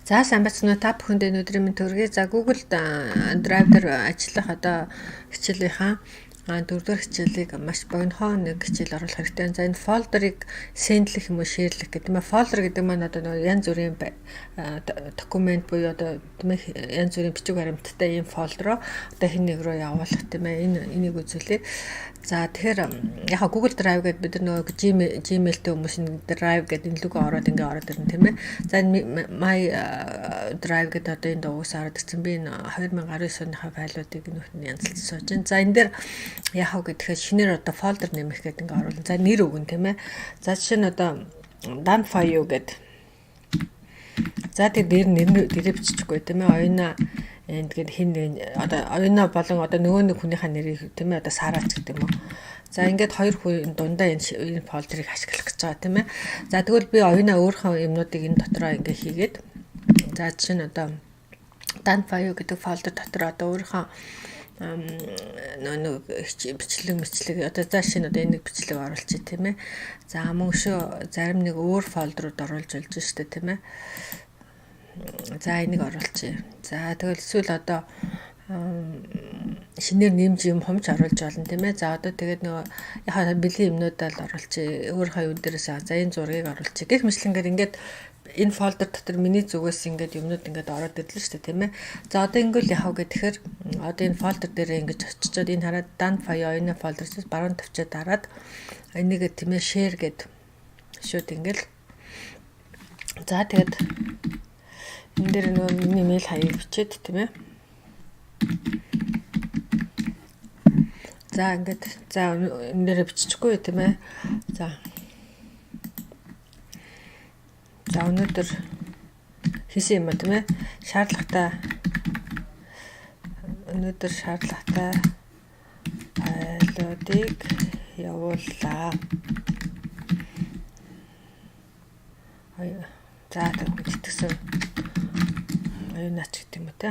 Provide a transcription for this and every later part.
За сайн бацнуу та бүхэнд өнөөдрийн мэнд төргий. За Google Drive дээр ажиллах одоо хичээлийнхаа дөрөвдүгээр хичээлийг маш богинохон нэг хичээл оруулах хэрэгтэй. За энэ фолдерыг сэндлэх юм уу шеэрлэх гэдэг юм. Фолдер гэдэг маань одоо янз бүрийн документ буюу одоо тийм ээ янз бүрийн бичиг баримттай ийм фолдероо одоо хэн нэг рүү явуулах тийм ээ энийг үзүүлээ. За тэгэхээр яг Google Drive гэдэг бид нар нөгөө Gmail-тэй хүмүүс энэ Drive гэдэг энэ луг ороод ирнэ тийм ээ. За My Drive гэдэг одоо энэ дугуйс ороод ирсэн. Би энэ 2019 оныхаа файлуудыг нөхөн янзлж сууж байна. За энэ дээр яг гэхээр шинээр одоо фолдер нэмэх гэдэг ингээ оруулна. За нэр өгөн тийм ээ. За жишээ нь одоо Dan Fayou гэдэг. За тэр нэрээ биччихгүй тийм ээ. Оюуна тэгээд хин одоо оюуна болон одоо нөгөө нэг хүнийхээ нэрийг тийм ээ одоо Сараач гэдэг юм уу. За ингээд хоёр хүн дундаа энэ фолдерыг ашиглах гэж байгаа тийм ээ. За тэгвэл би оюуна өөрийнхөө юмнуудыг энэ дотроо ингээ хийгээд за жишээ нь одоо Dan Fayou гэдэг фолдер дотор одоо өөрийнхөө нэг бичлэг одоо зааш нь одоо энэ нэг бичлэг оруулчих тийм ээ. За мөн шүү зарим нэг өөр фолдерууд оруулж болж штэ тийм ээ. За энийг оруулчих. За тэгвэл эсвэл одоо шинээр нэмж юм хомч оруулж болно тийм ээ. За одоо тэгээд нөгөө яхаа бэлгийн юмнуудаа л оруулчих. Өөрийнхөө юу дээрээс за энэ зургийг оруулчих. Гэх мэтлэнгээр ингээд энэ фолдер дотор миний зүгээс ингээд юмнууд ингээд ороод ирлээ шүү дээ тийм ээ. За одоо ингээл яхав гэхээр одоо энэ фолдер дээр ингээд очичоод энэ хараад Dan Fayou оюуны фолдерээс баруун тавчаад дараад энийг тийм ээ share гэд шууд ингээл за тэгээд энэ дээр нөгөө миний мэйл хаяг бичээд тийм ээ. За ингээд за энэ дээр бичихгүй тийм ээ. За өнөөдөр хийсэн юм тийм ээ. Өнөөдөр шаардлагатай файлуудыг явууллаа. За тэгсэн оюунач гэдэг юм уу те.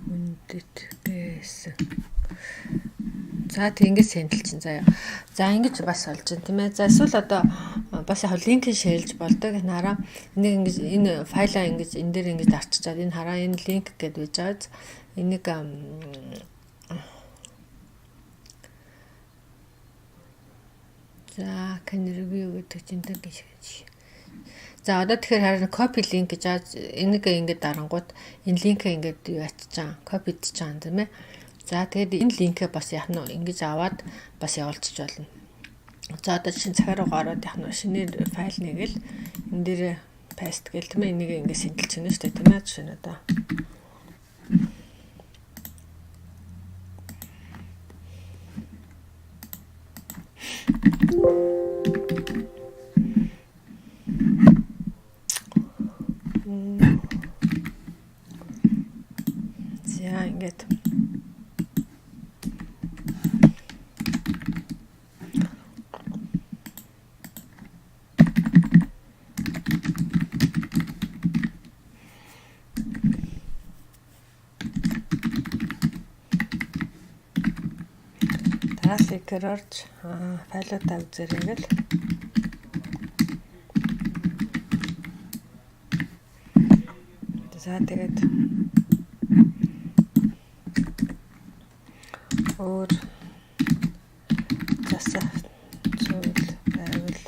Хүндэтгэсэн. За тэг ингэж сэндэлчин заяа. За ингэж бас олж байна тийм ээ. За эсвэл одоо бас яг линкийг шеэрлж болдог. Энэ хараа энийг ингэж энэ файлаа ингэж энэ дээр ингэж дарчичаад энэ хараа энэ линк гэдээ байж байгаа. Энийг за can review гэдэг чинь гэж. За одоо тэгэхээр харин copy link гэж энийг ингэж дарангууд энэ линкээ ингэж юу ачиж копидж чаана тийм ээ. За тэгээд энэ линкээ бас яг нь ингэж аваад бас явуулчих болно. За одоо чинь цахиараа гараад яг нь шинээр файл нэгээл энэ дээр paste гээл тийм ээ. Энийг ингэ сэнтэлж байна шүү дээ тийм ээ. Жишээ нь одоо за ингээд тааликээр орж файлуудаа үзээрэй гэл. За тэгээд өөр засах зүйл байвал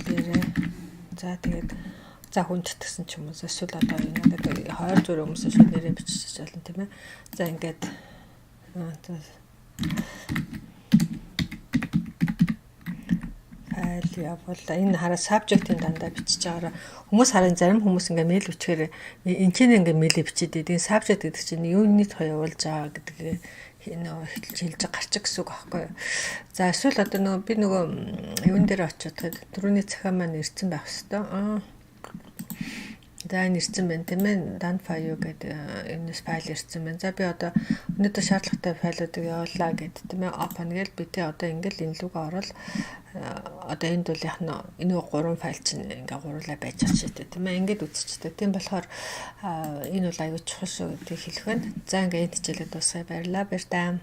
хэлээрэй. За тэгээд за хүндэтгсэн ч юм уу эсвэл одоо энэ хойр зүрх хүмүүсээ шууд нэрээ бичиж болно тийм ээ. За ингээд файл явуулаа. Энэ хараа subject-ийн дандаа бичиж байгаараа хүмүүс харин зарим хүмүүс ингээ мэйл бичгээр энэ чинь ингээ мэйлээ бичээд байдаг. Энэ subject гэдэг чинь юунит явуулж байгаа гэдэг хэлж гарчих гэсэн үг аахгүй юу. За эсвэл одоо нөгөө би нөгөө юун дээр очиод түрүүний цахиа маань ирсэн байх хэвээр. За энэ ирсэн байна тийм ээ. Dan Fayou гэдэг энэс файл ирсэн байна. За би одоо өнөөдөр шаардлагатай файлуудыг явууллаа гэдэг тийм ээ. Open гээл би тэ одоо ингээл энэ луг орол одоо энд бол яг энэ 3 файл чинь ингээ гурлаа байж байгаа шүү дээ тийм ээ. Ингээд үзчихдэг. Тийм болохоор энэ бол аюул чухал шүү гэдгийг хэлэх байна. За ингээ энэ хичээлээ дуусгая. Баярлалаа. Баяр таа.